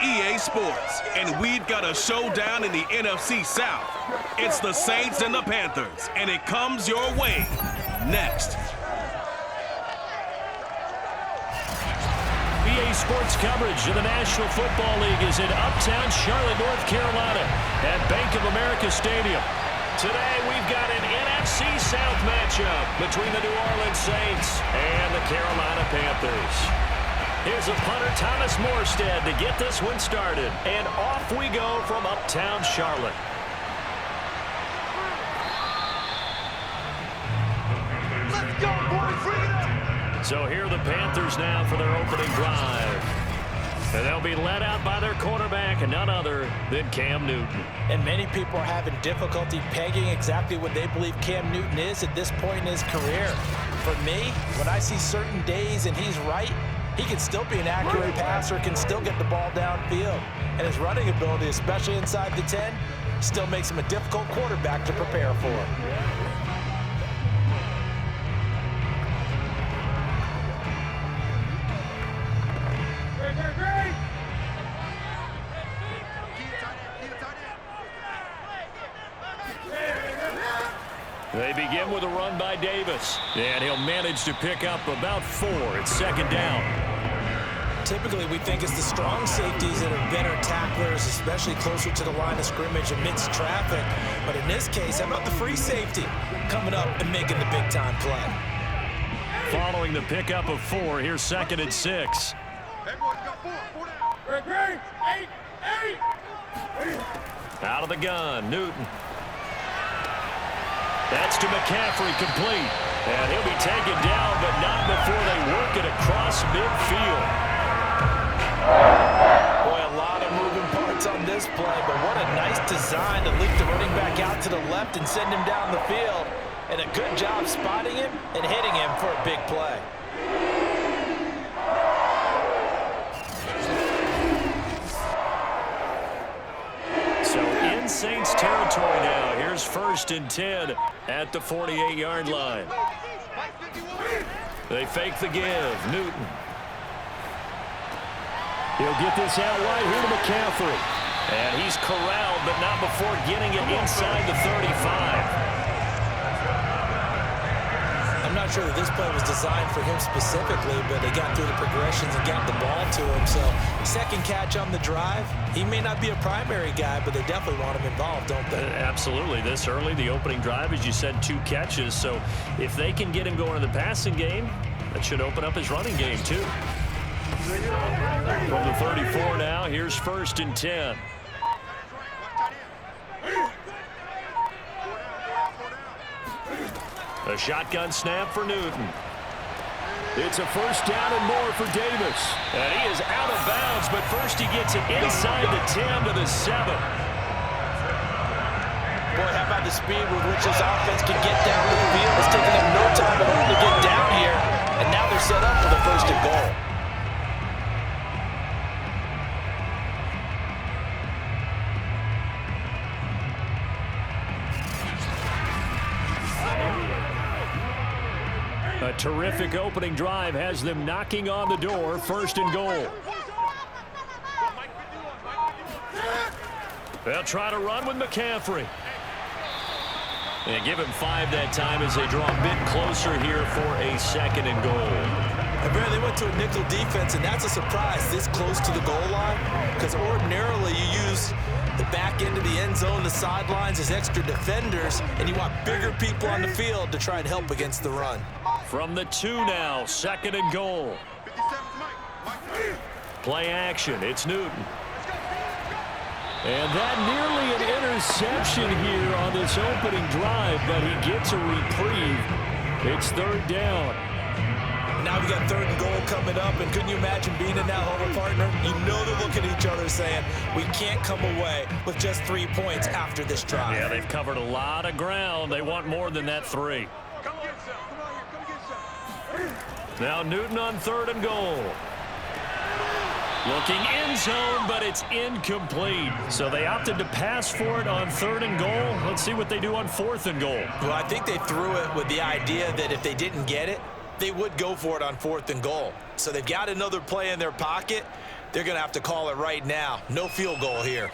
EA Sports, and we've got a showdown in the NFC South. It's the Saints and the Panthers, and it comes your way next. EA Sports coverage of the National Football League is in uptown Charlotte, North Carolina at Bank of America Stadium. Today we've got an NFC South matchup between the New Orleans Saints and the Carolina Panthers. Here's a punter, Thomas Morstead, to get this one started. And off we go from uptown Charlotte. Let's go, boys! Bring it up! So here are the Panthers now for their opening drive. And they'll be led out by their quarterback, and none other than Cam Newton. And many people are having difficulty pegging exactly what they believe Cam Newton is at this point in his career. For me, when I see certain days and he's right, he can still be an accurate passer, can still get the ball downfield. And his running ability, especially inside the 10, still makes him a difficult quarterback to prepare for. They begin with a run by Davis, and he'll manage to pick up about 4. It's second down. Typically, we think it's the strong safeties that are better tacklers, especially closer to the line of scrimmage amidst traffic. But in this case, how about the free safety coming up and making the big-time play? Following the pickup of 4, here's second and 6. Out of the gun, Newton. That's to McCaffrey, complete. And he'll be taken down, but not before they work it across midfield. Boy, a lot of moving parts on this play, but what a nice design to leap the running back out to the left and send him down the field. And a good job spotting him and hitting him for a big play. So in Saints territory now. Here's first and 10 at the 48-yard line. They fake the give. Newton. He'll get this out wide here to McCaffrey. And he's corralled, but not before getting it inside the 35. I'm not sure that this play was designed for him specifically, but they got through the progressions and got the ball to him. So second catch on the drive. He may not be a primary guy, but they definitely want him involved, don't they? Absolutely. This early, the opening drive, as you said, 2 catches. So if they can get him going in the passing game, that should open up his running game too. From the 34 now, here's first and 10. A shotgun snap for Newton. It's a first down and more for Davis. And he is out of bounds, but first he gets it inside the 10 to the 7. Boy, how about the speed with which this offense can get down to the field? It's taking them no time at all to get down here. And now they're set up for the first and goal. A terrific opening drive has them knocking on the door. First and goal. They'll try to run with McCaffrey. And give him 5 that time as they draw a bit closer here for a second and goal. They went to a nickel defense, and that's a surprise this close to the goal line, because ordinarily you use the back end of the end zone, the sidelines as extra defenders, and you want bigger people on the field to try and help against the run. From the 2 now, second and goal. Play action, it's Newton. And that nearly an interception here on this opening drive, but he gets a reprieve. It's third down. Now we got third and goal coming up, and couldn't you imagine being in that huddle, partner? You know they're looking at each other saying, we can't come away with just 3 points after this drive. Yeah, they've covered a lot of ground. They want more than that 3. Now Newton on third and goal. Looking in zone, but it's incomplete. So they opted to pass for it on third and goal. Let's see what they do on fourth and goal. Well, I think they threw it with the idea that if they didn't get it, they would go for it on fourth and goal. So they've got another play in their pocket. They're going to have to call it right now. No field goal here.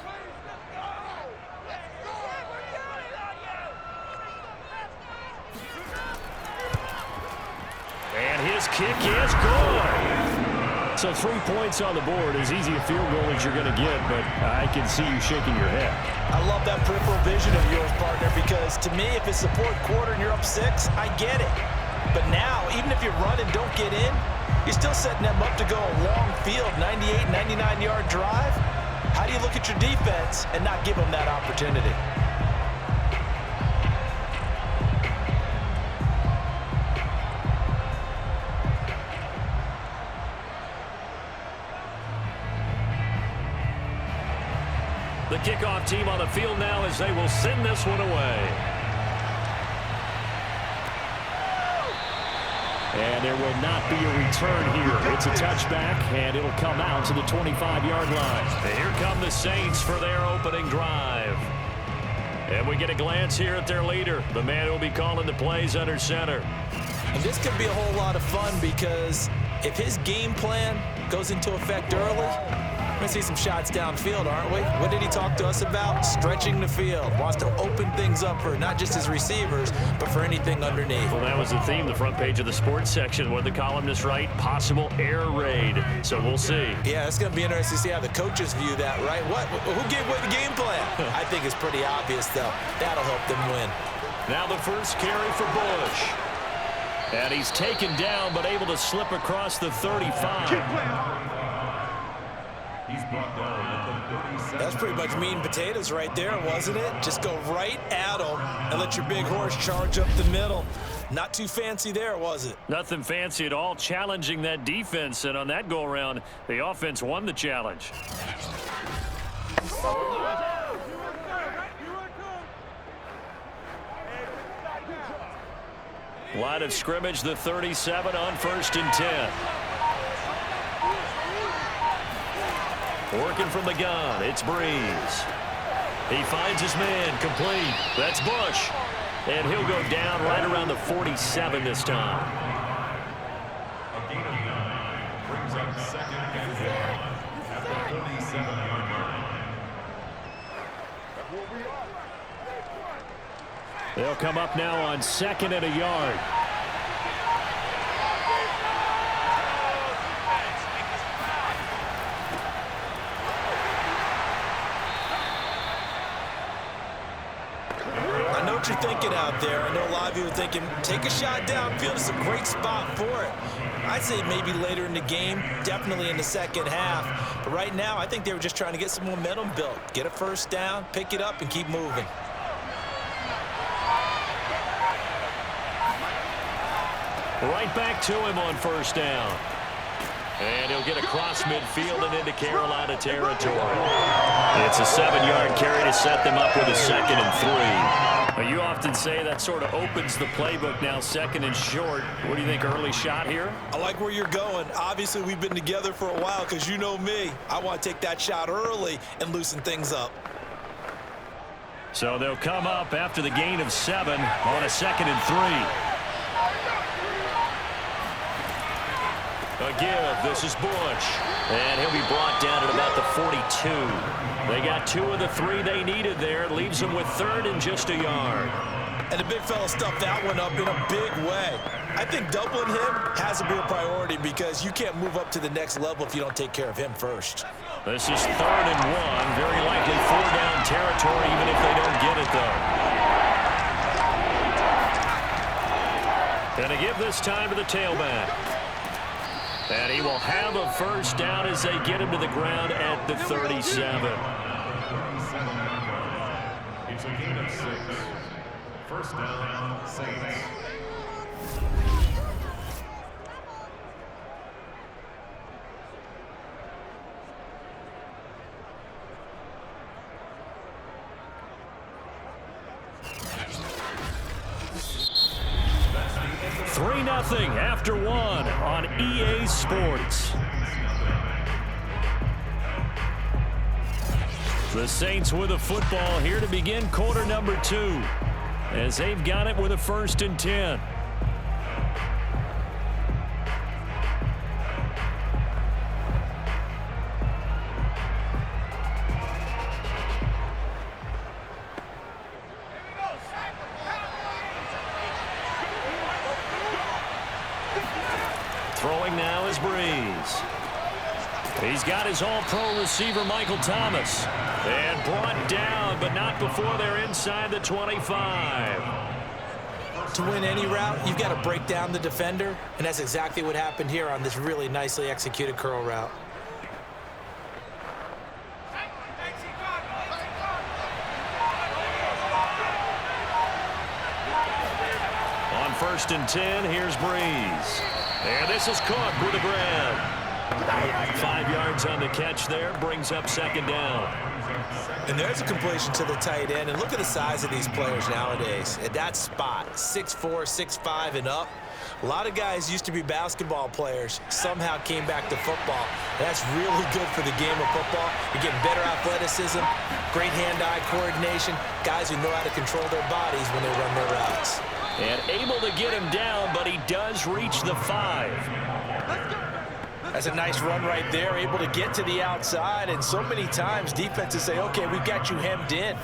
And his kick is good. So 3 points on the board, as easy a field goal as you're going to get, but I can see you shaking your head. I love that peripheral vision of yours, partner, because to me, if it's the fourth quarter and you're up 6, I get it. But now, even if you run and don't get in, you're still setting them up to go a long field, 98, 99-yard drive. How do you look at your defense and not give them that opportunity? The kickoff team on the field now as they will send this one away. And there will not be a return here. It's a touchback, and it'll come out to the 25-yard line. And here come the Saints for their opening drive. And we get a glance here at their leader, the man who will be calling the plays under center. And this could be a whole lot of fun because if his game plan goes into effect early, we're going to see some shots downfield, aren't we? What did he talk to us about? Stretching the field. Wants to open things up for not just his receivers, but for anything underneath. Well, that was the theme, the front page of the sports section. What the columnists write, possible air raid. So we'll see. Yeah, it's going to be interesting to see how the coaches view that, right? Who gave away the game plan? I think it's pretty obvious, though. That'll help them win. Now the first carry for Bush. And he's taken down, but able to slip across the 35. That's pretty much meat and potatoes right there, wasn't it? Just go right at him and let your big horse charge up the middle. Not too fancy there, was it? Nothing fancy at all, challenging that defense. And on that go-around, the offense won the challenge. Line of scrimmage, the 37 on 1st and 10. Working from the gun, it's Brees. He finds his man, complete. That's Bush. And he'll go down right around the 47 this time. A gain of 9 brings up 2nd and 4 at the 37-yard line. They'll come up now on 2nd and a yard. You're thinking out there. I know a lot of you are thinking, take a shot downfield. It's a great spot for it. I'd say maybe later in the game, definitely in the second half. But right now, I think they were just trying to get some momentum built. Get a first down, pick it up, and keep moving. Right back to him on 1st down. And he'll get across midfield and into Carolina territory. It's a 7-yard carry to set them up with a 2nd and 3. You often say that sort of opens the playbook now, 2nd and short. What do you think, early shot here? I like where you're going. Obviously, we've been together for a while because you know me. I want to take that shot early and loosen things up. So they'll come up after the gain of 7 on a 2nd and 3. A give. This is Bush. And he'll be brought down at about the 42. They got 2 of the 3 they needed there. It leaves them with 3rd and just a yard. And the big fella stuffed that one up in a big way. I think doubling him has to be a priority because you can't move up to the next level if you don't take care of him first. This is 3rd and 1. Very likely 4-down territory even if they don't get it, though. And to give this time to the tailback. And he will have a first down as they get him to the ground at the 37. It's a gain of 6. First down, Saints. Nothing after 1 on EA Sports. The Saints with a football here to begin quarter number 2 as they've got it with a 1st and 10. is Brees. He's got his all-pro receiver, Michael Thomas. And brought down, but not before they're inside the 25. To win any route, you've got to break down the defender, and that's exactly what happened here on this really nicely executed curl route. On 1st and 10, here's Brees. And this is caught with a grab. 5 yards on the catch there, brings up 2nd down. And there's a completion to the tight end. And look at the size of these players nowadays. At that spot, 6'4", 6'5", and up. A lot of guys used to be basketball players, somehow came back to football. That's really good for the game of football. You're getting better athleticism, great hand-eye coordination, guys who know how to control their bodies when they run their routes. And able to get him down, but he does reach the 5. That's a nice run right there, able to get to the outside, and so many times defenses say, okay, we've got you hemmed in.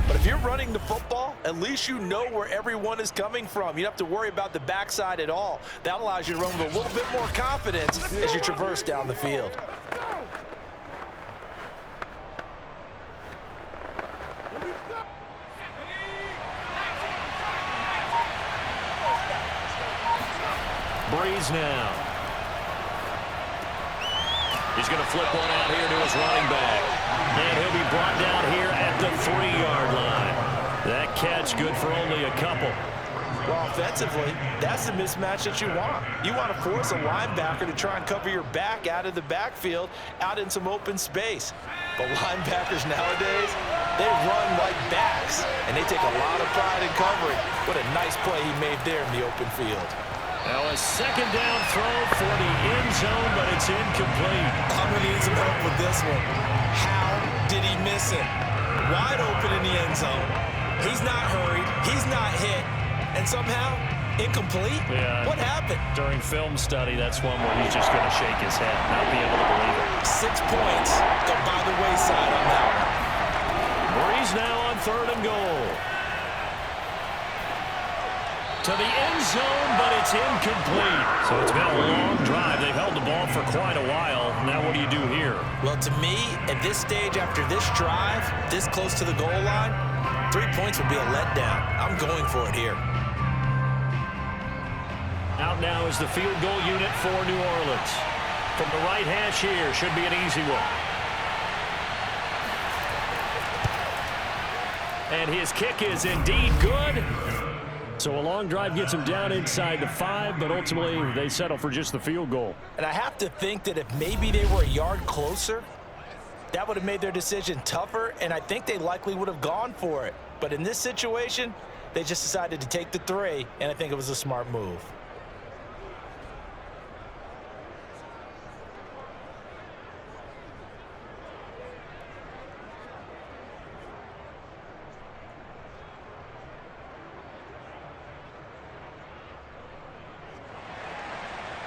But if you're running the football, at least you know where everyone is coming from. You don't have to worry about the backside at all. That allows you to run with a little bit more confidence as you traverse down the field. Brees now. He's going to flip one out here to his running back. And he'll be brought down here at the 3-yard line. That catch good for only a couple. Well, offensively, that's the mismatch that you want. You want to force a linebacker to try and cover your back out of the backfield, out in some open space. But linebackers nowadays, they run like backs, and they take a lot of pride in covering. What a nice play he made there in the open field. Now a 2nd down throw for the end zone, but it's incomplete. I'm going to need some help with this one. How did he miss it? Wide open in the end zone. He's not hurried. He's not hit. And somehow, incomplete? Yeah. What happened? During film study, that's one where he's just going to shake his head, not be able to believe it. 6 points go by the wayside on that one. Brees now on 3rd and goal. To the end zone, but it's incomplete. So it's been a long drive. They've held the ball for quite a while. Now what do you do here? Well, to me, at this stage, after this drive, this close to the goal line, 3 points would be a letdown. I'm going for it here. Out now is the field goal unit for New Orleans. From the right hash here, should be an easy one. And his kick is indeed good. So a long drive gets him down inside the 5, but ultimately they settle for just the field goal. And I have to think that if maybe they were a yard closer, that would have made their decision tougher, and I think they likely would have gone for it. But in this situation, they just decided to take the 3, and I think it was a smart move.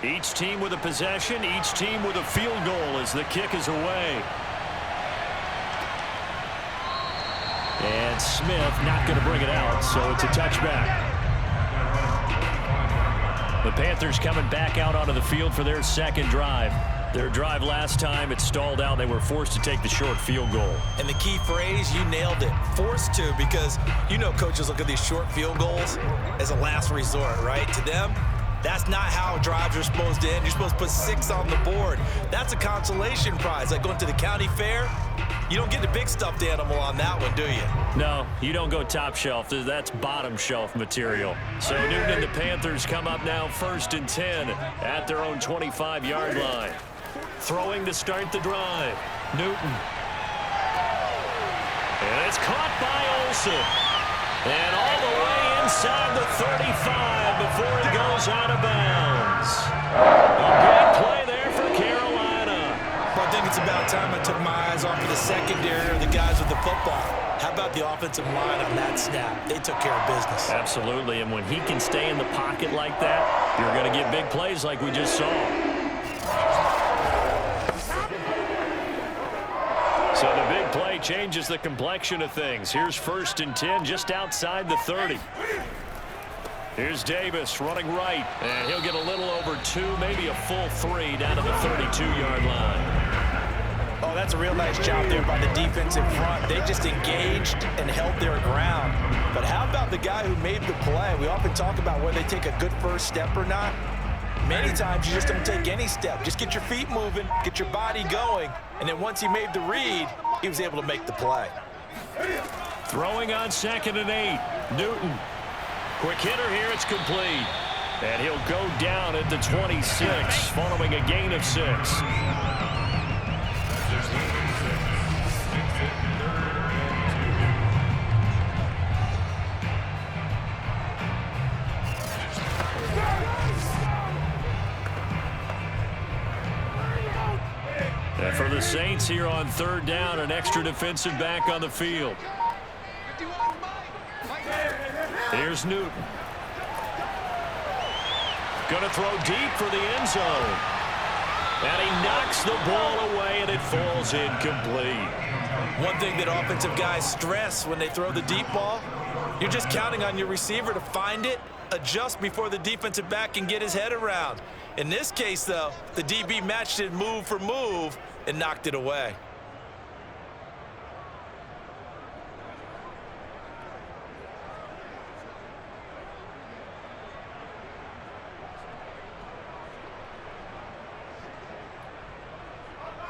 Each team with a possession, each team with a field goal as the kick is away. And Smith not going to bring it out, so it's a touchback. The Panthers coming back out onto the field for their 2nd drive. Their drive last time, it stalled out. They were forced to take the short field goal. And the key phrase, you nailed it, forced to, because you know coaches look at these short field goals as a last resort, right? To them, that's not how drives are supposed to end. You're supposed to put 6 on the board. That's a consolation prize. Like going to the county fair, you don't get the big stuffed animal on that one, do you? No, you don't go top shelf. That's bottom shelf material. So Newton and the Panthers come up now 1st and 10 at their own 25-yard line. Throwing to start the drive. Newton. And it's caught by Olsen. And all the way inside the 35 before he goes out of bounds. A big play there for Carolina. Well, I think it's about time I took my eyes off of the secondary or the guys with the football. How about the offensive line on that snap? They took care of business. Absolutely, and when he can stay in the pocket like that, you're going to get big plays like we just saw. So the big play changes the complexion of things. Here's 1st and 10 just outside the 30. Here's Davis running right, and he'll get a little over 2, maybe a full 3 down to the 32-yard line. Oh, that's a real nice job there by the defense in front. They just engaged and held their ground. But how about the guy who made the play? We often talk about whether they take a good first step or not. Many times you just don't take any step. Just get your feet moving, get your body going, and then once he made the read, he was able to make the play. Throwing on 2nd and 8. Newton. Quick hitter here, it's complete. And he'll go down at the 26, following a gain of 6. And for the Saints here on 3rd down, an extra defensive back on the field. Here's Newton. Going to throw deep for the end zone. And he knocks the ball away, and it falls incomplete. One thing that offensive guys stress when they throw the deep ball, you're just counting on your receiver to find it, adjust before the defensive back can get his head around. In this case, though, the DB matched it move for move and knocked it away.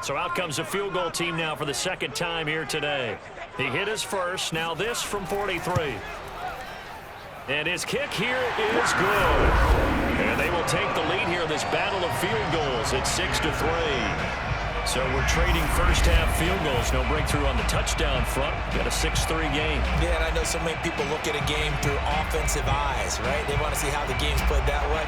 So out comes a field goal team now for the 2nd time here today. He hit his first, now this from 43. And his kick here is good. And they will take the lead here in this battle of field goals at 6-3. So we're trading first-half field goals. No breakthrough on the touchdown front. Got a 6-3 game. Yeah, and I know so many people look at a game through offensive eyes, right? They want to see how the game's played that way.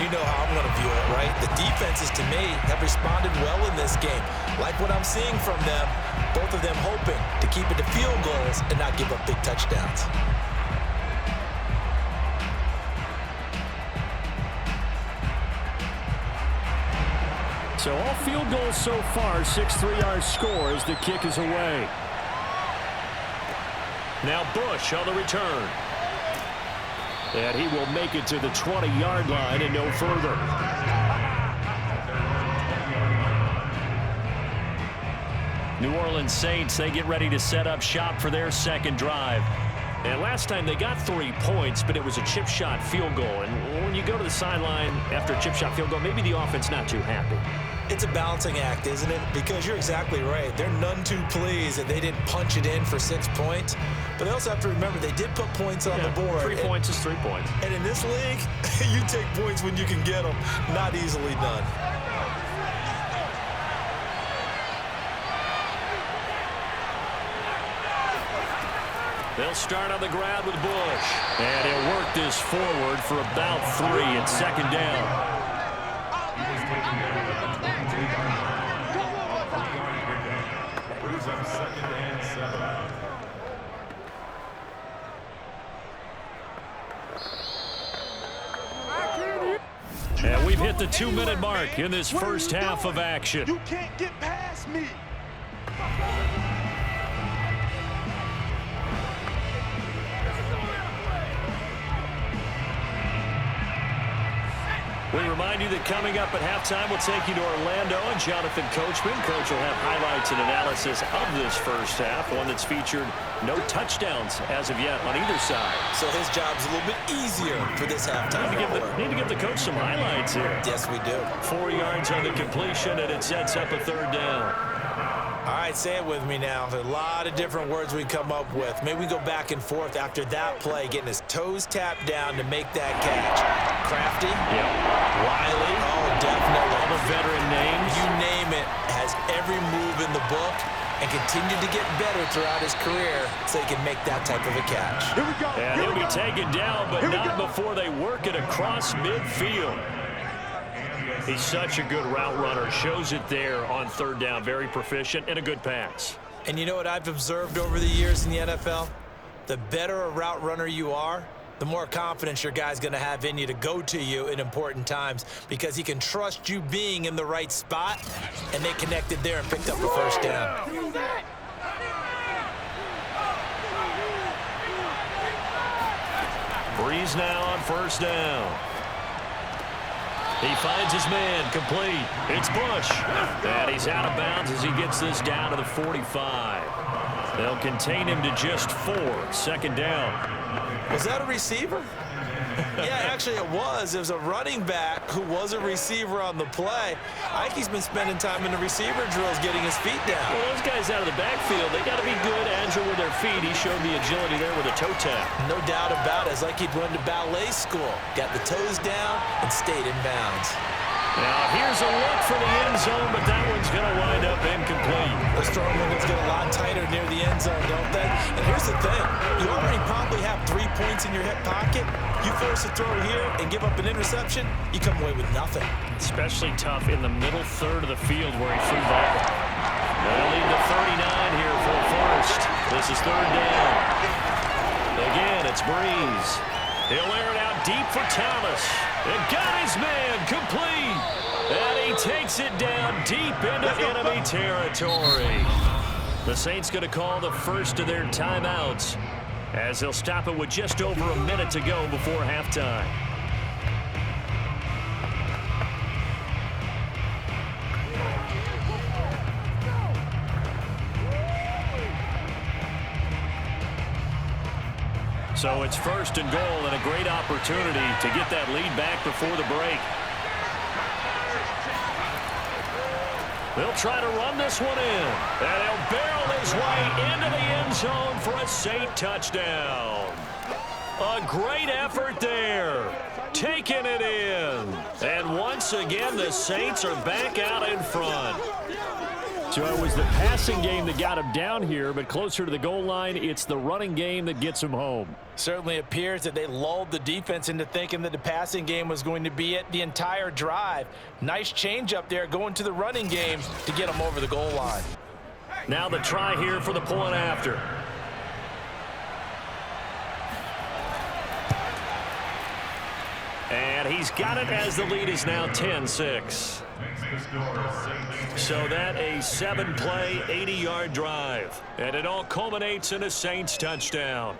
You know how I'm going to view it, right? The defenses, to me, have responded well in this game. Like what I'm seeing from them, both of them hoping to keep it to field goals and not give up big touchdowns. So all field goals so far, 6-3 our score as the kick is away. Now Bush on the return. And he will make it to the 20-yard line and no further. New Orleans Saints, they get ready to set up shop for their 2nd drive. And last time they got 3 points, but it was a chip shot field goal. And when you go to the sideline after a chip shot field goal, maybe the offense not too happy. It's a balancing act, isn't it? Because you're exactly right. They're none too pleased that they didn't punch it in for 6 points. But they also have to remember they did put points on the board. 3 points is 3 points. And in this league, you take points when you can get them. Not easily done. They'll start on the ground with Bush. And he'll work this forward for about 3 at 2nd down. Brings up 2nd and 7. And we've hit the 2-minute mark in this first half of action. You can't get past me. We remind you that coming up at halftime, we'll take you to Orlando and Jonathan Coachman. Coach will have highlights and analysis of this first half, one that's featured no touchdowns as of yet on either side. So his job's a little bit easier for this halftime. Need to give the coach some highlights here. Yes, we do. 4 yards on the completion, and it sets up a 3rd down. All right, say it with me now. There's a lot of different words we come up with. Maybe we go back and forth after that play, getting his toes tapped down to make that catch. Crafty? Yep. Wiley? Oh, definitely. All the veteran names. You name it. Has every move in the book and continued to get better throughout his career so he can make that type of a catch. Here we go. And he'll be taken down, but not before they work it across midfield. He's such a good route runner. Shows it there on 3rd down. Very proficient and a good pass. And you know what I've observed over the years in the NFL? The better a route runner you are, the more confidence your guy's going to have in you to go to you in important times because he can trust you being in the right spot, and they connected there and picked up the first down. Brees now on first down. He finds his man, complete. It's Bush. And he's out of bounds as he gets this down to the 45. They'll contain him to just 4. Second down. Was that a receiver? Yeah, actually it was. It was a running back who was a receiver on the play. I think he's been spending time in the receiver drills getting his feet down. Well, those guys out of the backfield, they got to be good, agile with their feet. He showed the agility there with a toe tap. No doubt about it. It's like he'd run to ballet school. Got the toes down and stayed in bounds. Now, here's a look for the end zone, but that one's going to wind up incomplete. Those throwing windows get a lot tighter near the end zone, don't they? And here's the thing. You already probably have 3 points in your hip pocket. You force a throw here and give up an interception, you come away with nothing. Especially tough in the middle third of the field where he threw that. They'll lead to 39 here for a first. This is third down. Again, it's Brees. He'll air it out deep for Thomas. And got his man complete. And he takes it down deep into enemy territory. The Saints going to call the first of their timeouts as they'll stop it with just over a minute to go before halftime. So it's first and goal and a great opportunity to get that lead back before the break. They'll try to run this one in. And he'll barrel his way into the end zone for a Saint touchdown. A great effort there. Taking it in. And once again, the Saints are back out in front. So it was the passing game that got him down here, but closer to the goal line, it's the running game that gets him home. Certainly appears that they lulled the defense into thinking that the passing game was going to be it the entire drive. Nice change up there going to the running game to get them over the goal line. Now the try here for the point after. And he's got it as the lead is now 10-6. So that a 7-play, 80-yard drive. And it all culminates in a Saints touchdown.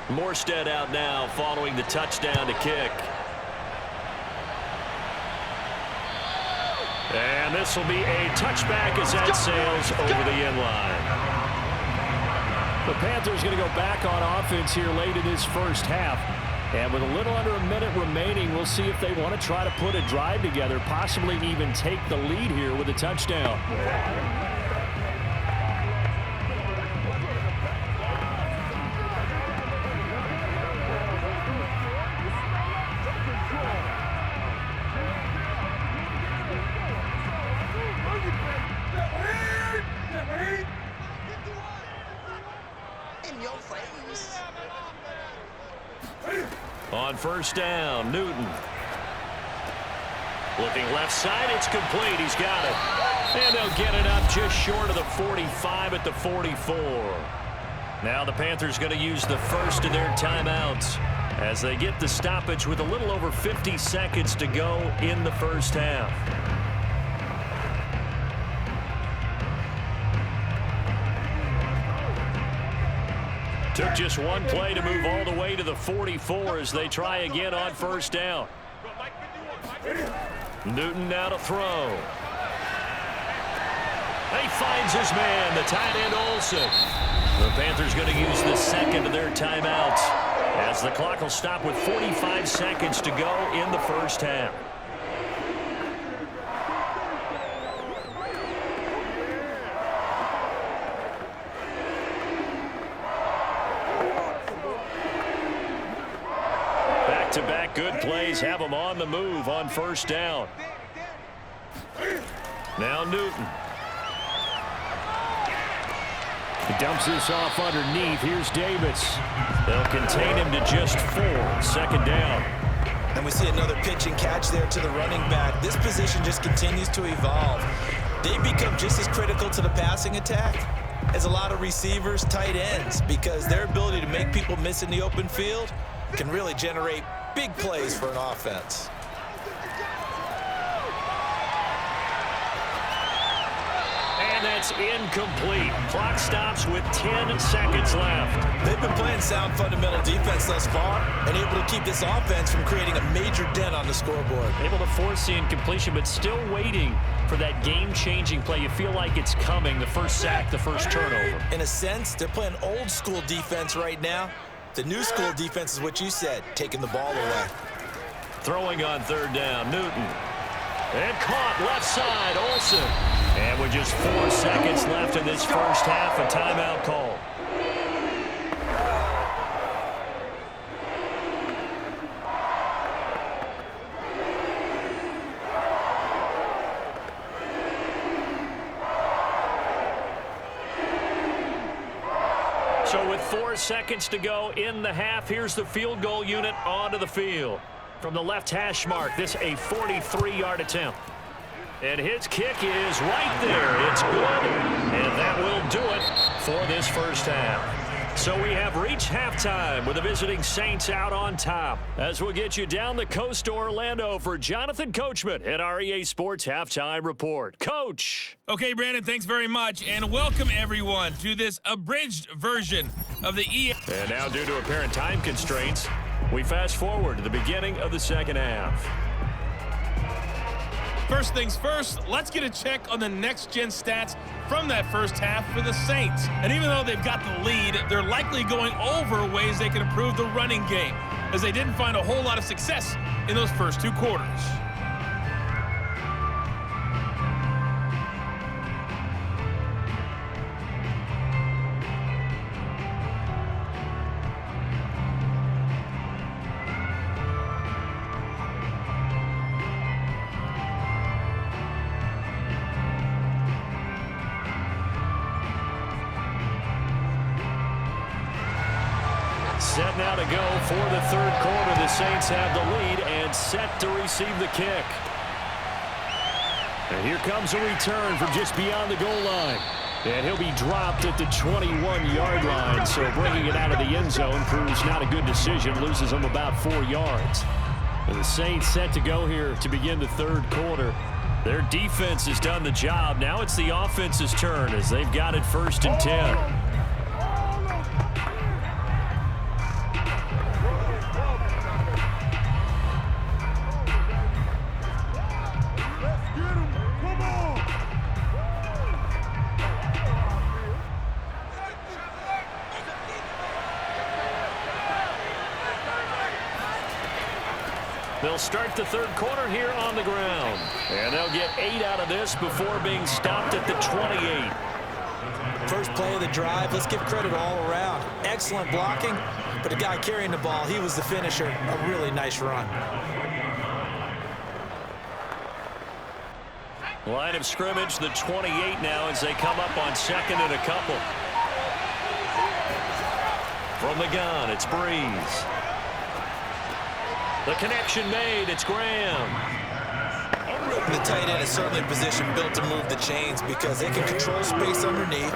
Morstead out now following the touchdown to kick. And this will be a touchback as that sails over the end line. The Panthers going to go back on offense here late in this first half. And with a little under a minute remaining, we'll see if they want to try to put a drive together, possibly even take the lead here with a touchdown. On first down, Newton. Looking left side, it's complete. He's got it. And they'll get it up just short of the 45 at the 44. Now the Panthers going to use the first of their timeouts as they get the stoppage with a little over 50 seconds to go in the first half. Took just one play to move all the way to the 44 as they try again on first down. Newton now to throw. He finds his man, the tight end Olsen. The Panthers going to use the second of their timeouts as the clock will stop with 45 seconds to go in the first half. Back-to-back good plays have them on the move on first down. Now Newton. He dumps this off underneath. Here's Davis. They'll contain him to just 4. Second down. And we see another pitch and catch there to the running back. This position just continues to evolve. They become just as critical to the passing attack as a lot of receivers, tight ends, because their ability to make people miss in the open field can really generate big plays for an offense. And that's incomplete. Clock stops with 10 seconds left. They've been playing sound fundamental defense thus far and able to keep this offense from creating a major dent on the scoreboard. Able to force the incompletion, but still waiting for that game-changing play. You feel like it's coming, the first sack, the first turnover. In a sense, they're playing old-school defense right now. The new school defense is what you said, taking the ball away. Throwing on third down, Newton. And caught left side, Olsen. And with just 4 seconds left in this first half, a timeout call. So with 4 seconds to go in the half, here's the field goal unit onto the field. From the left hash mark, this a 43-yard attempt. And his kick is right there. It's good, and that will do it for this first half. So we have reached halftime with the visiting Saints out on top. As we'll get you down the coast to Orlando for Jonathan Coachman at our EA Sports Halftime Report. Coach. Okay, Brandon, thanks very much, and welcome everyone to this abridged version of the EA. And now, due to apparent time constraints, we fast forward to the beginning of the second half. First things first, let's get a check on the next-gen stats from that first half for the Saints. And even though they've got the lead, they're likely going over ways they can improve the running game, as they didn't find a whole lot of success in those first 2 quarters. Set now to go for the third quarter. The Saints have the lead and set to receive the kick. And here comes a return from just beyond the goal line. And he'll be dropped at the 21-yard line. So bringing it out of the end zone proves not a good decision. Loses him about 4 yards. And the Saints set to go here to begin the third quarter. Their defense has done the job. Now it's the offense's turn as they've got it 1st and 10. They'll start the third quarter here on the ground. And they'll get 8 out of this before being stopped at the 28. First play of the drive, let's give credit all around. Excellent blocking, but the guy carrying the ball, he was the finisher. A really nice run. Line of scrimmage, the 28 now as they come up on 2nd and a couple. From the gun, it's Brees. The connection made. It's Graham. The tight end is certainly a position built to move the chains because they can control space underneath.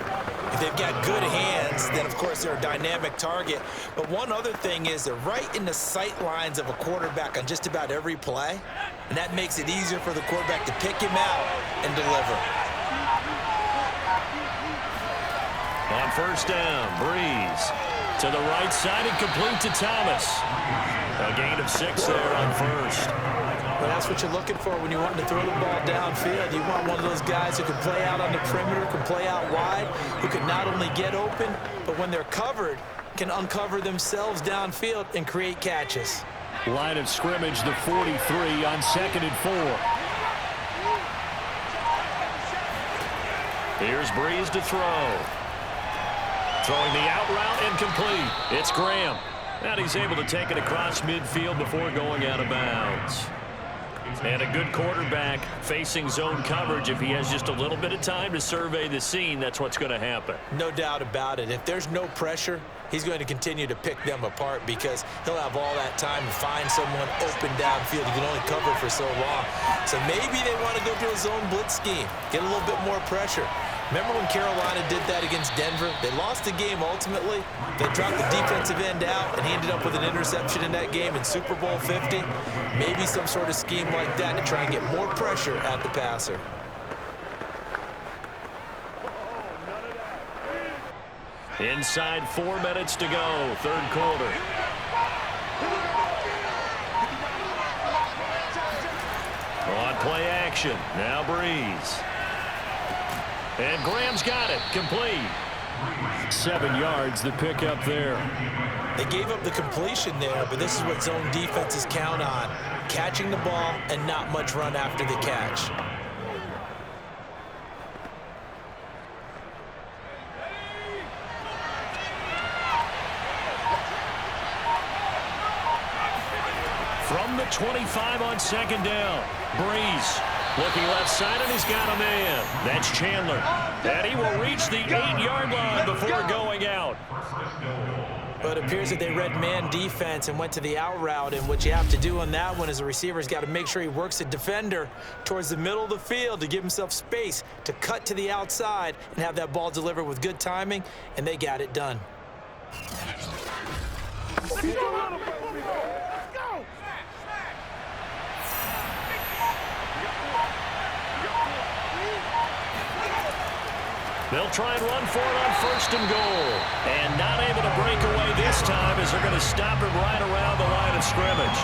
If they've got good hands, then, of course, they're a dynamic target. But one other thing is they're right in the sight lines of a quarterback on just about every play, and that makes it easier for the quarterback to pick him out and deliver. On 1st down, Brees to the right side and complete to Thomas. A gain of 6 there on 1st. Well, that's what you're looking for when you want to throw the ball downfield. You want one of those guys who can play out on the perimeter, can play out wide, who can not only get open, but when they're covered, can uncover themselves downfield and create catches. Line of scrimmage, the 43 on 2nd and 4. Here's Brees to throw. Throwing the out route incomplete. It's Graham. And he's able to take it across midfield before going out of bounds. And a good quarterback facing zone coverage. If he has just a little bit of time to survey the scene, that's what's going to happen. No doubt about it. If there's no pressure, he's going to continue to pick them apart because he'll have all that time to find someone open downfield. He can only cover for so long. So maybe they want to go to a zone blitz scheme, get a little bit more pressure. Remember when Carolina did that against Denver? They lost the game ultimately. They dropped the defensive end out, and he ended up with an interception in that game in Super Bowl 50. Maybe some sort of scheme like that to try and get more pressure at the passer. Inside 4 minutes to go, third quarter. On play action, now Brees. And Graham's got it, complete. 7 yards, the pickup there. They gave up the completion there, but this is what zone defenses count on. Catching the ball and not much run after the catch. From the 25 on second down, Brees looking left side, and he's got a man. That's Chandler. And he will reach the 8-yard line before going out. But it appears that they read man defense and went to the out route, and what you have to do on that one is the receiver's got to make sure he works the defender towards the middle of the field to give himself space to cut to the outside and have that ball delivered with good timing, and they got it done. They'll try and run for it on first and goal. And not able to break away this time as they're going to stop him right around the line of scrimmage.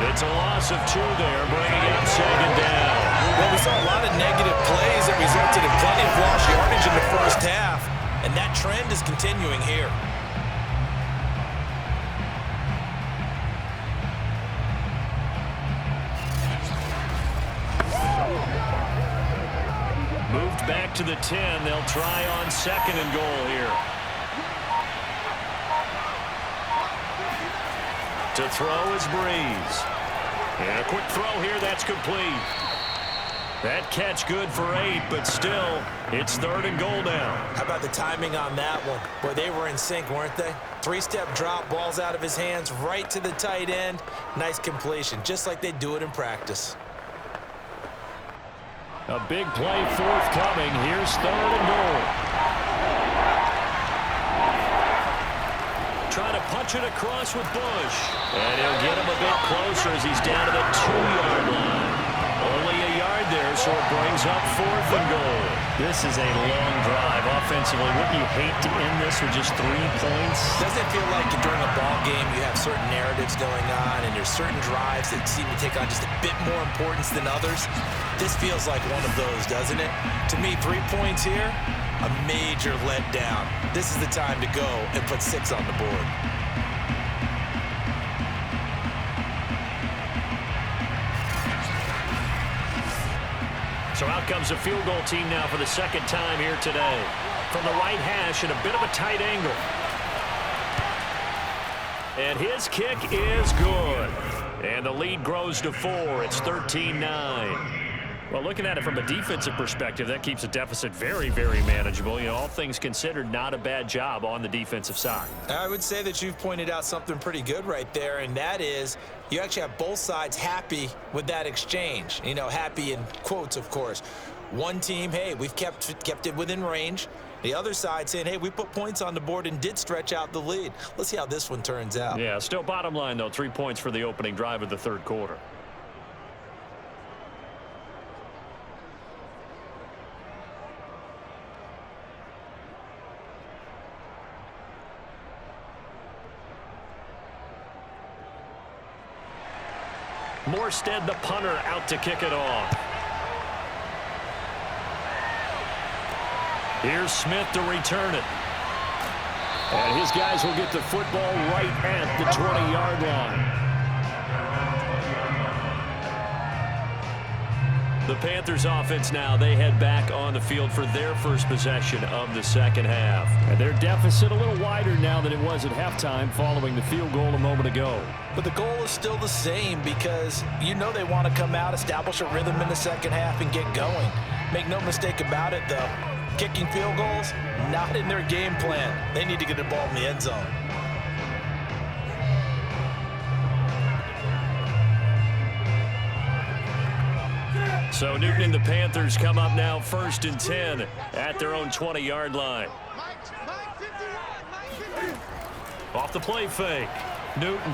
It's a loss of 2 there, bringing up second down. Well, we saw a lot of negative plays that resulted in plenty of lost yardage in the first half, and that trend is continuing here. Moved back to the 10. They'll try on second and goal here. To throw is Brees. And a quick throw here, that's complete. That catch good for 8, but still, it's third and goal now. How about the timing on that one? Boy, they were in sync, weren't they? 3-step drop, ball's out of his hands, right to the tight end. Nice completion, just like they do it in practice. A big play forthcoming. Here's third and goal. Trying to punch it across with Bush. And he'll get him a bit closer as he's down to the 2-yard line. Only a yard there, so it brings up fourth and goal. This is a long drive offensively. Wouldn't you hate to end this with just 3 points? Doesn't it feel like during a ball game you have certain narratives going on and there's certain drives that seem to take on just a bit more importance than others? This feels like one of those, doesn't it? To me, 3 points here, a major letdown. This is the time to go and put 6 on the board. So out comes a field goal team now for the second time here today. From the right hash at a bit of a tight angle. And his kick is good. And the lead grows to 4. It's 13-9. Well, looking at it from a defensive perspective, that keeps the deficit very, very manageable. You know, all things considered, not a bad job on the defensive side. I would say that you've pointed out something pretty good right there, and that is you actually have both sides happy with that exchange. You know, happy in quotes, of course. One team, hey, we've kept it within range. The other side saying, hey, we put points on the board and did stretch out the lead. Let's see how this one turns out. Yeah, still bottom line, though, 3 points for the opening drive of the third quarter. Morstead, the punter, out to kick it off. Here's Smith to return it. And his guys will get the football right at the 20-yard line. The Panthers offense now, they head back on the field for their first possession of the second half. And their deficit a little wider now than it was at halftime following the field goal a moment ago. But the goal is still the same because you know they want to come out, establish a rhythm in the second half, and get going. Make no mistake about it, though. Kicking field goals, not in their game plan. They need to get the ball in the end zone. So Newton and the Panthers come up now 1st and 10 at their own 20-yard line. Off the play fake. Newton.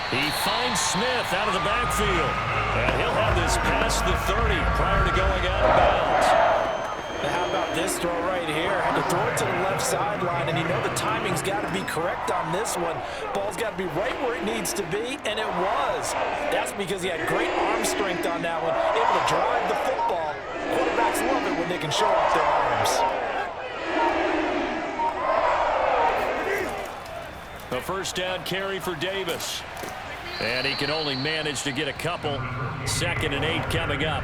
He finds Smith out of the backfield. And he'll have this past the 30 prior to going out of bounds. Now how about this throw right here? Had to throw it to the left sideline, and you know the timing's got to be correct on this one. Ball's got to be right where it needs to be, and it was. That's because he had great arm strength on that one, able to drive the football. Quarterbacks love it when they can show off their arms. A first down carry for Davis. And he can only manage to get a couple. 2nd and 8 coming up.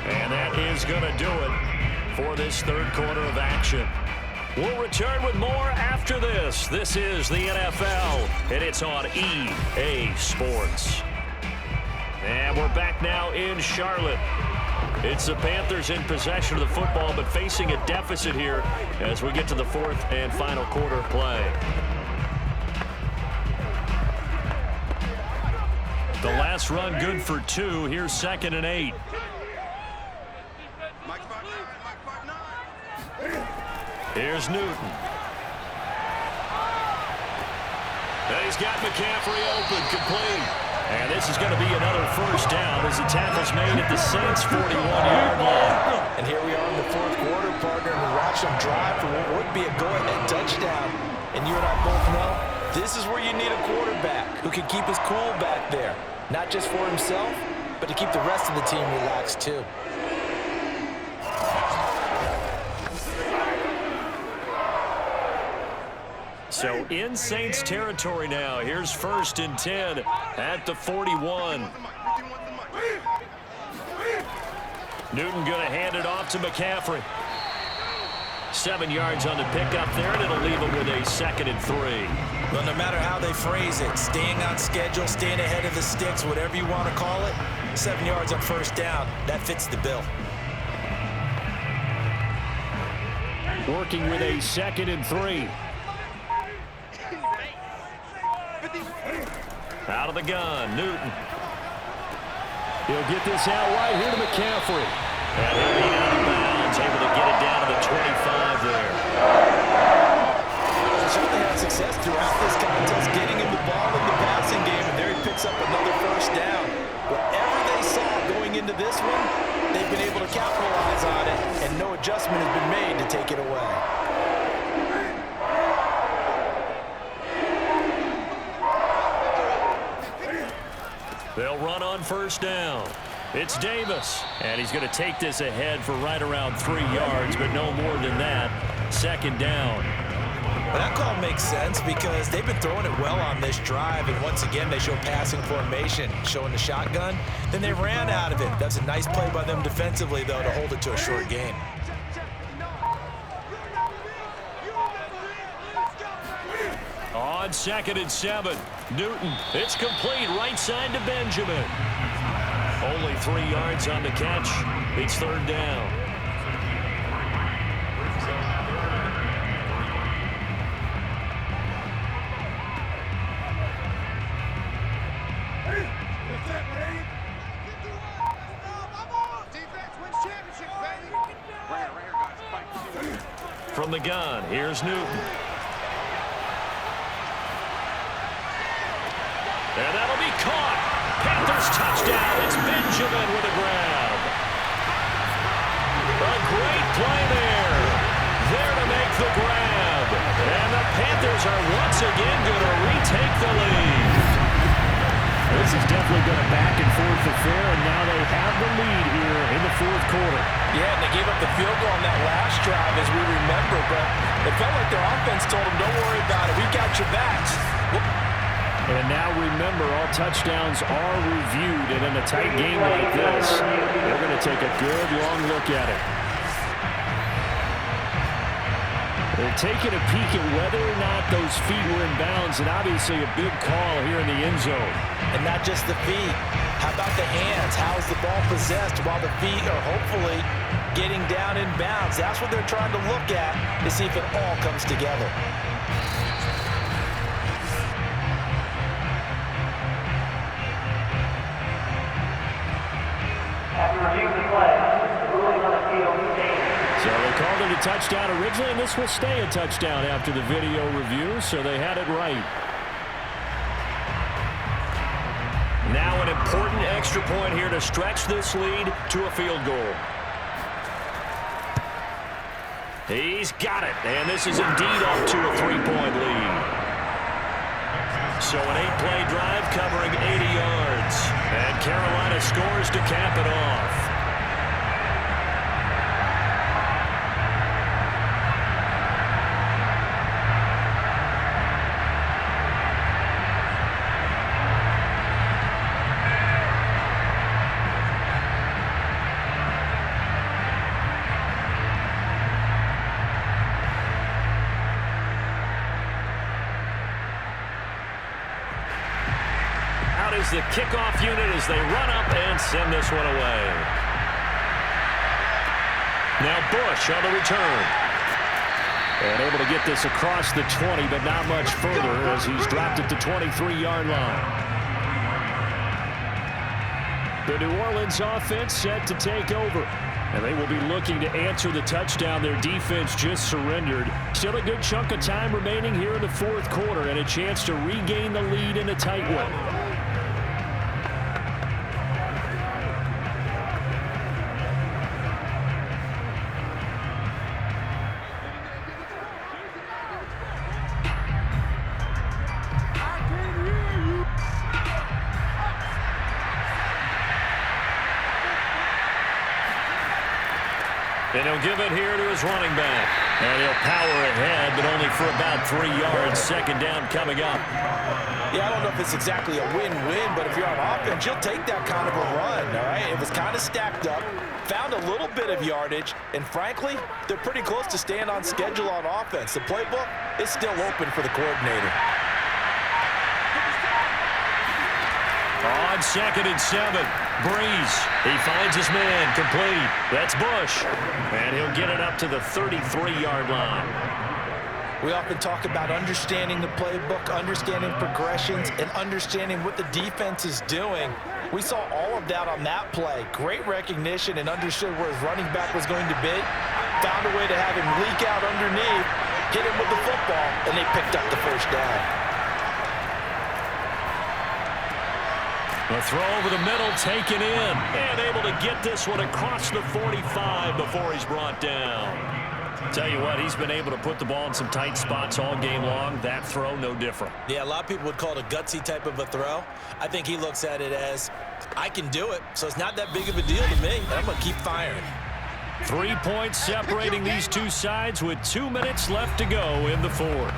And that is going to do it for this 3rd quarter of action. We'll return with more after this. This is the NFL, and it's on EA Sports. And we're back now in Charlotte. It's the Panthers in possession of the football, but facing a deficit here as we get to the 4th and final quarter play. The last run good for 2. Here's 2nd and 8. Here's Newton. And he's got McCaffrey open, complete. And this is going to be another first down as the tackle's made at the Saints' 41-yard line. And here we are in the 4th quarter, partner, and we watch them drive for what would be a go-ahead touchdown. And you and I both know this is where you need a quarterback who can keep his cool back there. Not just for himself, but to keep the rest of the team relaxed too. So in Saints territory now. Here's 1st and 10 at the 41. Newton going to hand it off to McCaffrey. 7 yards on the pickup there, and it'll leave him with a 2nd and 3. Well, no matter how they phrase it, staying on schedule, staying ahead of the sticks, whatever you want to call it, 7 yards on first down, that fits the bill. Working with a 2nd and 3. Out of the gun, Newton. He'll get this out right here to McCaffrey. And he'll be out of bounds, able to get it down to the 25 there. Certainly had success throughout this contest, getting him the ball in the passing game, and there he picks up another first down. Whatever they saw going into this one, they've been able to capitalize on it, and no adjustment has been made to take it away. They'll run on first down. It's Davis, and he's going to take this ahead for right around 3 yards, but no more than that. 2nd down. Well, that call makes sense because they've been throwing it well on this drive, and once again they show passing formation, showing the shotgun. Then they ran out of it. That's a nice play by them defensively, though, to hold it to a short gain. On 2nd and 7, Newton. It's complete right side to Benjamin. Only 3 yards on the catch. It's 3rd down. From the gun, here's Newton. And that'll be caught. Panthers touchdown. It's Benjamin with a grab. A great play there. There to make the grab. And the Panthers are once again going to retake the lead. This has definitely been a back-and-forth affair, and now they have the lead here in the 4th quarter. Yeah, and they gave up the field goal on that last drive, as we remember, but it felt like their offense told them, don't worry about it. We got your backs. And now remember, all touchdowns are reviewed, and in a tight game like this, they're going to take a good, long look at it. They're taking a peek at whether or not those feet were in bounds, and obviously a big call here in the end zone. And not just the feet. How about the hands? defense, how's the ball possessed while the feet are hopefully getting down in bounds. That's what they're trying to look at to see if it all comes together. So they called it a touchdown originally, and this will stay a touchdown after the video review, so they had it right. Now an important extra point here to stretch this lead to a field goal. He's got it, and this is indeed up to a 3-point lead. So an 8-play drive covering 80 yards, and Carolina scores to cap it off. Is the kickoff unit as they run up and send this one away. Now Bush on the return. And able to get this across the 20, but not much further as he's dropped it to 23-yard line. The New Orleans offense set to take over. And they will be looking to answer the touchdown their defense just surrendered. Still a good chunk of time remaining here in the fourth quarter and a chance to regain the lead in a tight one. And he'll give it here to his running back. And he'll power ahead, but only for about 3 yards. Second down coming up. Yeah, I don't know if it's exactly a win-win, but if you're on offense, you'll take that kind of a run, all right? It was kind of stacked up, found a little bit of yardage, and frankly, they're pretty close to staying on schedule on offense. The playbook is still open for the coordinator. On 2nd and 7, Brees. He finds his man, complete. That's Bush. And he'll get it up to the 33-yard line. We often talk about understanding the playbook, understanding progressions, and understanding what the defense is doing. We saw all of that on that play. Great recognition and understood where his running back was going to be. Found a way to have him leak out underneath, hit him with the football, and they picked up the first down. A throw over the middle, taken in, and able to get this one across the 45 before he's brought down. Tell you what, he's been able to put the ball in some tight spots all game long. That throw, no different. Yeah, a lot of people would call it a gutsy type of a throw. I think he looks at it as, I can do it, so it's not that big of a deal to me, and I'm going to keep firing. 3 points separating these two sides with 2 minutes left to go in the fourth.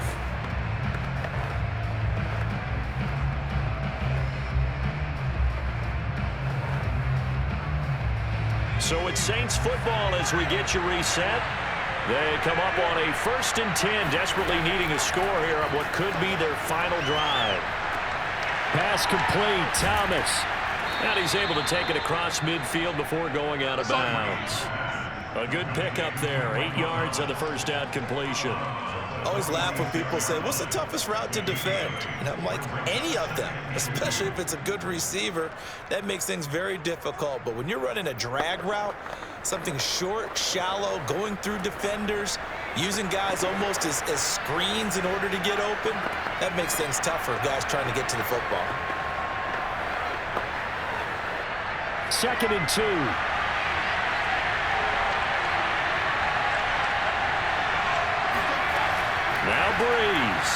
So it's Saints football as we get you reset. They come up on a 1st and 10, desperately needing a score here on what could be their final drive. Pass complete, Thomas. And he's able to take it across midfield before going out of bounds. A good pickup there, 8 yards on the first down completion. I always laugh when people say, what's the toughest route to defend? And I'm like, any of them, especially if it's a good receiver. That makes things very difficult. But when you're running a drag route, something short, shallow, going through defenders, using guys almost as screens in order to get open, that makes things tougher, guys trying to get to the football. 2nd and 2. Now Brees.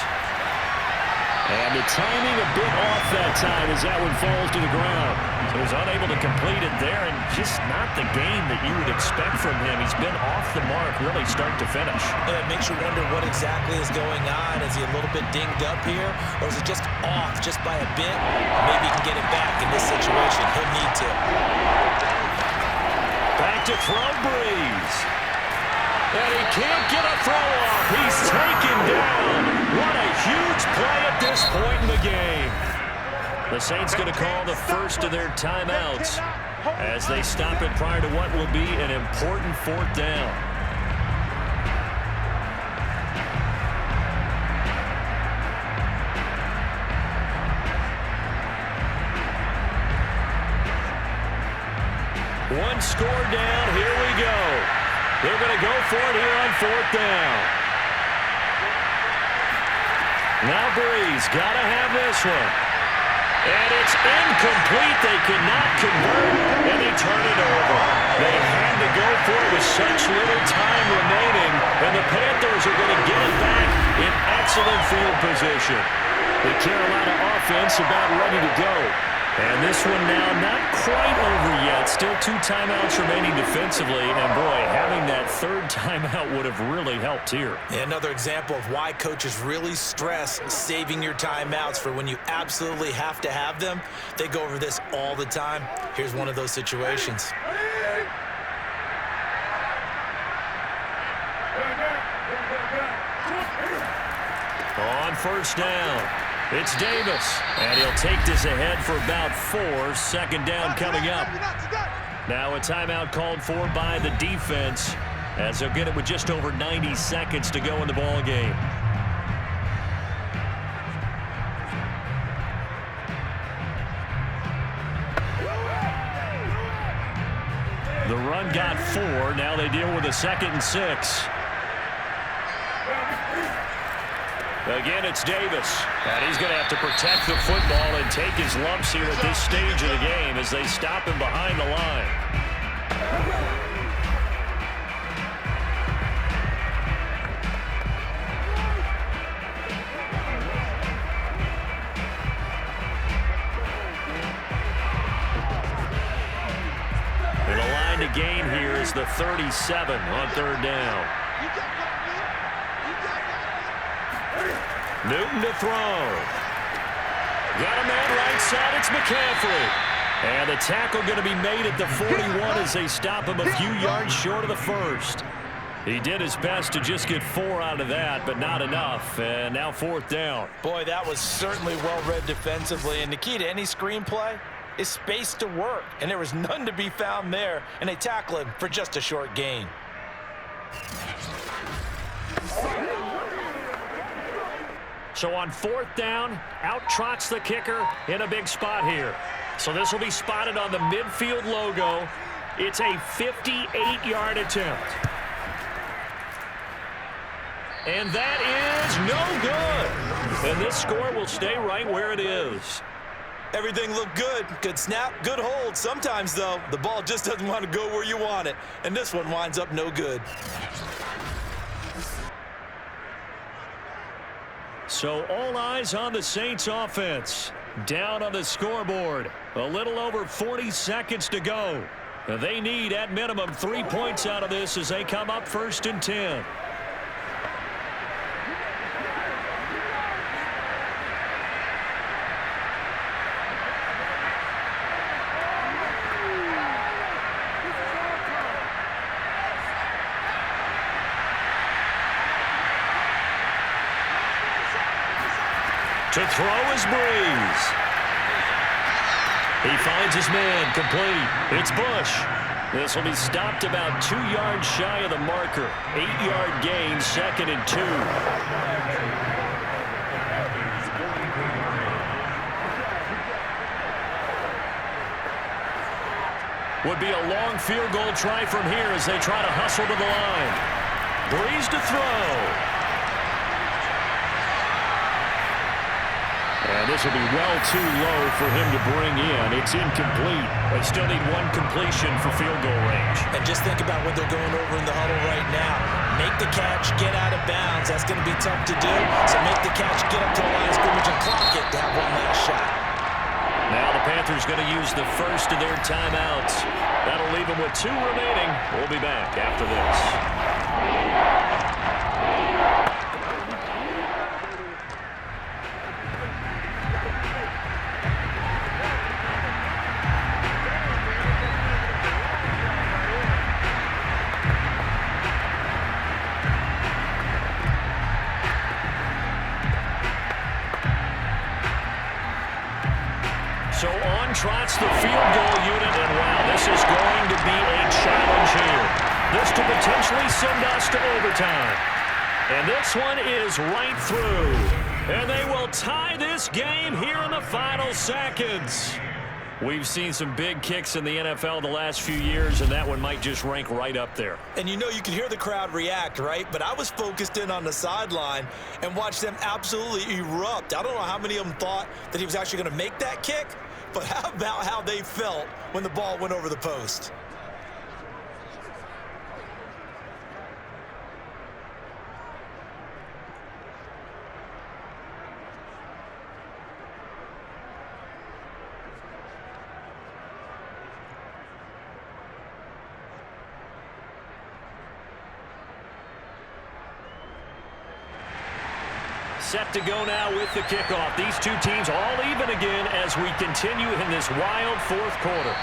And the timing a bit off that time as that one falls to the ground. So he's unable to complete it there, and just not the game that you would expect from him. He's been off the mark really start to finish. And it makes you wonder what exactly is going on. Is he a little bit dinged up here, or is it just off just by a bit? Maybe he can get it back in this situation. He'll need to. Back to throw, Brees. And he can't get a throw off. He's taken down. What a huge play at this point in the game. The Saints going to call the first of their timeouts as they stop it prior to what will be an important 4th down. One score down. Here we go. They're going to go for it here on 4th down. Now Brees got to have this one. And it's incomplete. They cannot convert, and they turn it over. They had to go for it with such little time remaining, and the Panthers are going to get it back in excellent field position. The Carolina offense about ready to go. And this one now not quite over yet. Still 2 timeouts remaining defensively. And, boy, having that 3rd timeout would have really helped here. Another example of why coaches really stress saving your timeouts for when you absolutely have to have them. They go over this all the time. Here's one of those situations. On 1st down. It's Davis, and he'll take this ahead for about 4. 2nd down coming up. Now a timeout called for by the defense as they'll get it with just over 90 seconds to go in the ball game. The run got 4. Now they deal with a 2nd and 6. Again, it's Davis, and he's going to have to protect the football and take his lumps here at this stage of the game as they stop him behind the line. And the line to gain here is the 37 on 3rd down. Newton to throw. Got a man right side. It's McCaffrey. And the tackle going to be made at the 41 as they stop him a few yards short of the 1st. He did his best to just get 4 out of that, but not enough. And now 4th down. Boy, that was certainly well-read defensively. And the key to any screenplay is space to work. And there was none to be found there. And they tackle him for just a short gain. So on 4th down, out trots the kicker in a big spot here. So this will be spotted on the midfield logo. It's a 58-yard attempt. And that is no good. And this score will stay right where it is. Everything looked good. Good snap, good hold. Sometimes, though, the ball just doesn't want to go where you want it. And this one winds up no good. So all eyes on the Saints offense. Down on the scoreboard. A little over 40 seconds to go. They need, at minimum, 3 points out of this as they come up 1st and 10. To throw is Brees. He finds his man complete. It's Bush. This will be stopped about 2 yards shy of the marker. 8-yard gain, 2nd and 2. Would be a long field goal try from here as they try to hustle to the line. Brees to throw. And this will be well too low for him to bring in. It's incomplete. They still need 1 completion for field goal range. And just think about what they're going over in the huddle right now. Make the catch, get out of bounds. That's going to be tough to do. So make the catch, get up to the line of scrimmage, and clock it to have one last shot. Now the Panthers going to use the first of their timeouts. That'll leave them with 2 remaining. We'll be back after this. trots the field goal unit, and wow, this is going to be a challenge here. This could potentially send us to overtime. And this one is right through. And they will tie this game here in the final seconds. We've seen some big kicks in the NFL the last few years, and that one might just rank right up there. And you know, you can hear the crowd react, right? But I was focused in on the sideline and watched them absolutely erupt. I don't know how many of them thought that he was actually going to make that kick, but how about how they felt when the ball went over the post? Set to go now with the kickoff. These two teams all even again as we continue in this wild fourth quarter.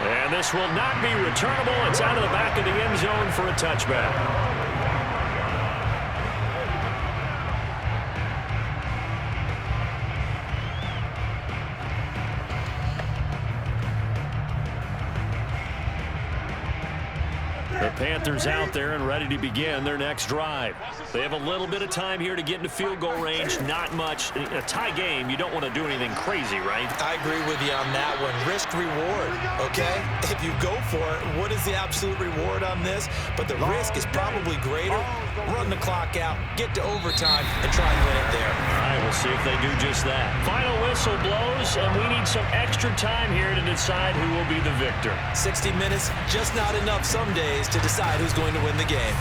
And this will not be returnable. It's out of the back of the end zone for a touchback. The Panthers out there and ready to begin their next drive. They have a little bit of time here to get into field goal range. Not much. In a tie game, you don't want to do anything crazy, right? I agree with you on that one. Risk reward, okay? If you go for it, what is the absolute reward on this? But the risk is probably greater. Run the clock out, get to overtime, and try and win it there. All right, we'll see if they do just that. Final whistle blows, and we need some extra time here to decide who will be the victor. 60 minutes, just not enough some days to decide who's going to win the game.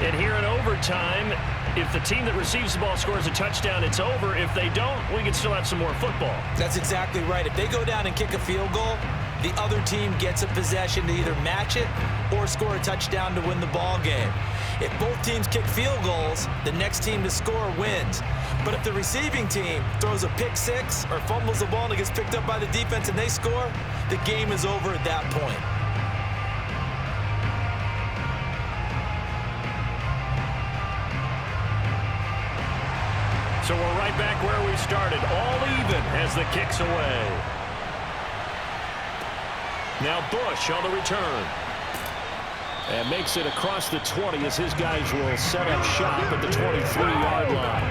And here in overtime, if the team that receives the ball scores a touchdown, it's over. If they don't, we can still have some more football. That's exactly right. If they go down and kick a field goal, the other team gets a possession to either match it or score a touchdown to win the ball game. If both teams kick field goals, the next team to score wins. But if the receiving team throws a pick six or fumbles the ball and it gets picked up by the defense and they score, the game is over at that point. So we're right back where we started, all even as the kick's away. Now Bush on the return. And makes it across the 20 as his guys will set up shop at the 23-yard line.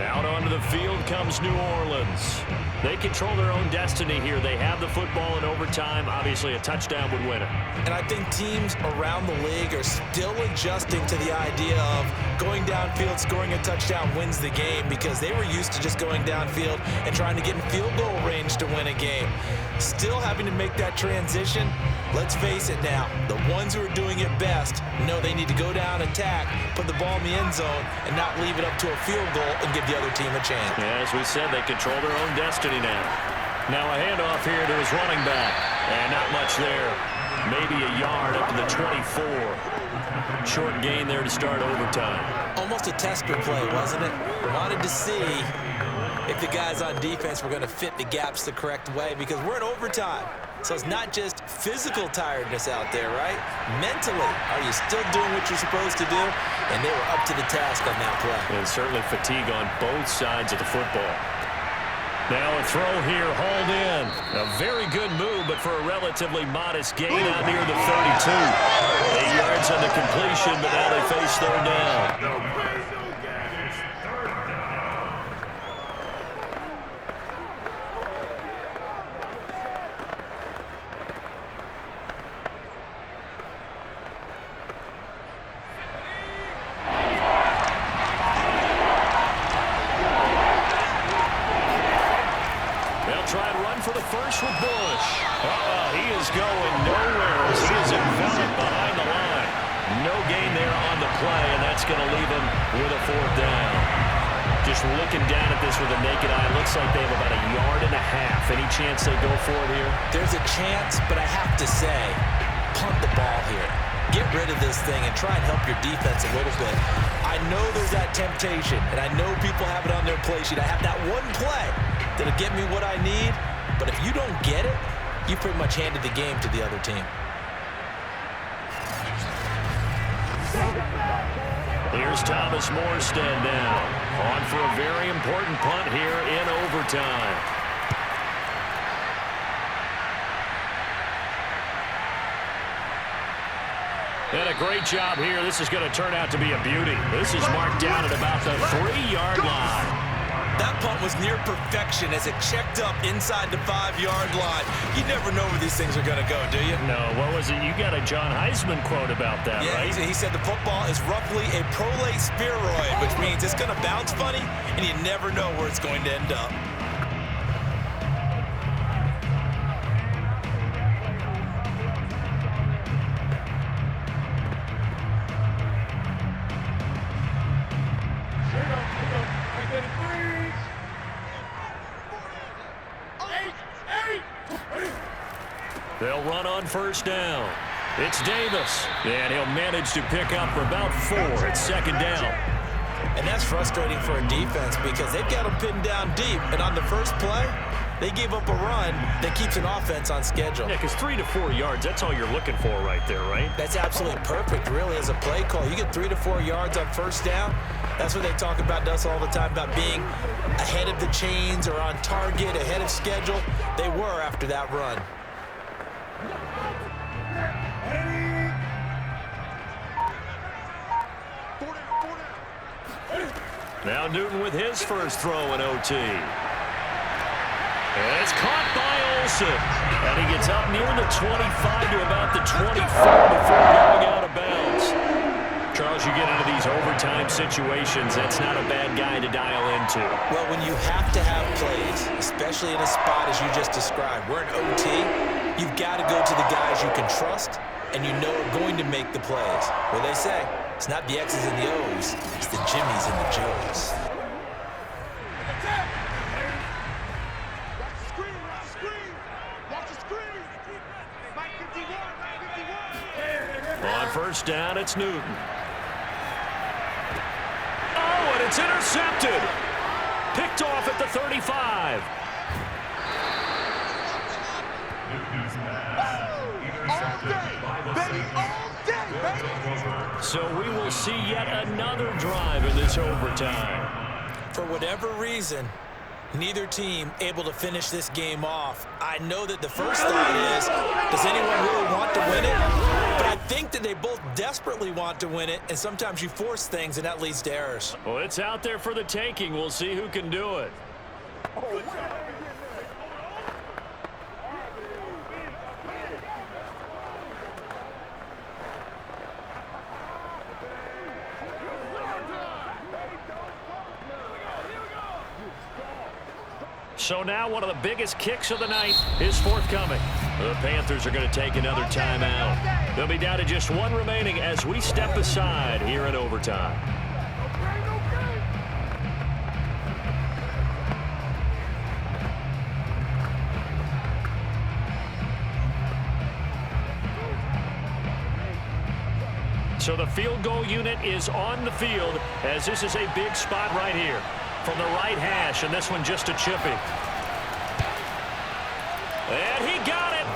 Out onto the field comes New Orleans. They control their own destiny here. They have the football in overtime. Obviously, a touchdown would win it. And I think teams around the league are still adjusting to the idea of going downfield, scoring a touchdown wins the game, because they were used to just going downfield and trying to get in field goal range to win a game. Still having to make that transition. Let's face it now, the ones who are doing it best know they need to go down, attack, put the ball in the end zone, and not leave it up to a field goal and give the other team a chance. Yeah, as we said, they control their own destiny now. Now a handoff here to his running back. And not much there. Maybe a yard up to the 24. Short gain there to start overtime. Almost a tester play, wasn't it? Wanted to see if the guys on defense were going to fit the gaps the correct way, because we're in overtime. So it's not just physical tiredness out there, right? Mentally, are you still doing what you're supposed to do? And they were up to the task on that play. And certainly fatigue on both sides of the football. Now a throw here, hauled in. A very good move, but for a relatively modest gain out near the 32. 8 yards on the completion, but now they face third down. With Bush. He is going nowhere as he is enveloped behind the line. No gain there on the play, and that's going to leave him with a fourth down. Just looking down at this with a naked eye, looks like they have about a yard and a half. Any chance they go for it here? There's a chance, but I have to say, punt the ball here. Get rid of this thing and try and help your defense a little bit. I know there's that temptation, and I know people have it on their play sheet. I have that one play that'll get me what I need. But if you don't get it, you pretty much handed the game to the other team. Here's Thomas Morstead now. On for a very important punt here in overtime. And a great job here. This is going to turn out to be a beauty. This is marked down at about the 3-yard line. That punt was near perfection as it checked up inside the 5-yard line. You never know where these things are going to go, do you? No, what was it? You got a John Heisman quote about that, right? Yeah, he said the football is roughly a prolate spheroid, which means it's going to bounce funny, and you never know where it's going to end up. They'll run on first down. It's Davis, and he'll manage to pick up for about 4 at second down. And that's frustrating for a defense because they've got them pinned down deep, and on the first play, they gave up a run that keeps an offense on schedule. Yeah, because 3 to 4 yards, that's all you're looking for right there, right? That's absolutely perfect, really, as a play call. You get 3 to 4 yards on first down. That's what they talk about us all the time, about being ahead of the chains or on target, ahead of schedule. They were after that run. Now Newton with his first throw in OT. And it's caught by Olsen. And he gets up near the 25 to about the 24 before going out of bounds. Charles, you get into these overtime situations, that's not a bad guy to dial into. Well, when you have to have plays, especially in a spot as you just described, we're in OT, you've got to go to the guys you can trust and you know are going to make the plays. Well, they say, it's not the X's and the O's, it's the Jimmies and the Joes. On first down, it's Newton. Oh, and it's intercepted. Picked off at the 35. So we will see yet another drive in this overtime. For whatever reason, neither team able to finish this game off. I know that the first thought is, does anyone really want to win it? But I think that they both desperately want to win it, and sometimes you force things, and that leads to errors. Well, it's out there for the taking. We'll see who can do it. So now one of the biggest kicks of the night is forthcoming. The Panthers are going to take another timeout. They'll be down to just one remaining as we step aside here in overtime. So the field goal unit is on the field as this is a big spot right here. From the right hash, and this one just a chippy. And he got it.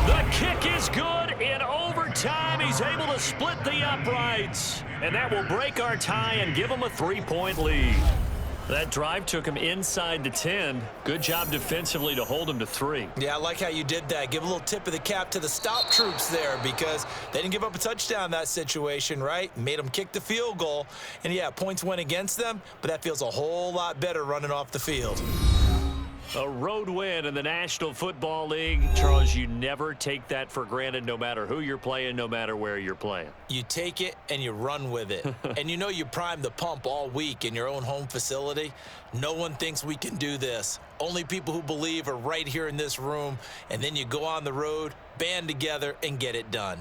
The kick is good in overtime. He's able to split the uprights. And that will break our tie and give him a 3-point lead. That drive took him inside the 10. Good job defensively to hold him to 3. Yeah, I like how you did that. Give a little tip of the cap to the stop troops there because they didn't give up a touchdown in that situation, right? Made them kick the field goal. And, yeah, points went against them, but that feels a whole lot better running off the field. A road win in the National Football League. Charles, you never take that for granted no matter who you're playing, no matter where you're playing. You take it and you run with it. And you know you primed the pump all week in your own home facility. No one thinks we can do this. Only people who believe are right here in this room. And then you go on the road, band together, and get it done.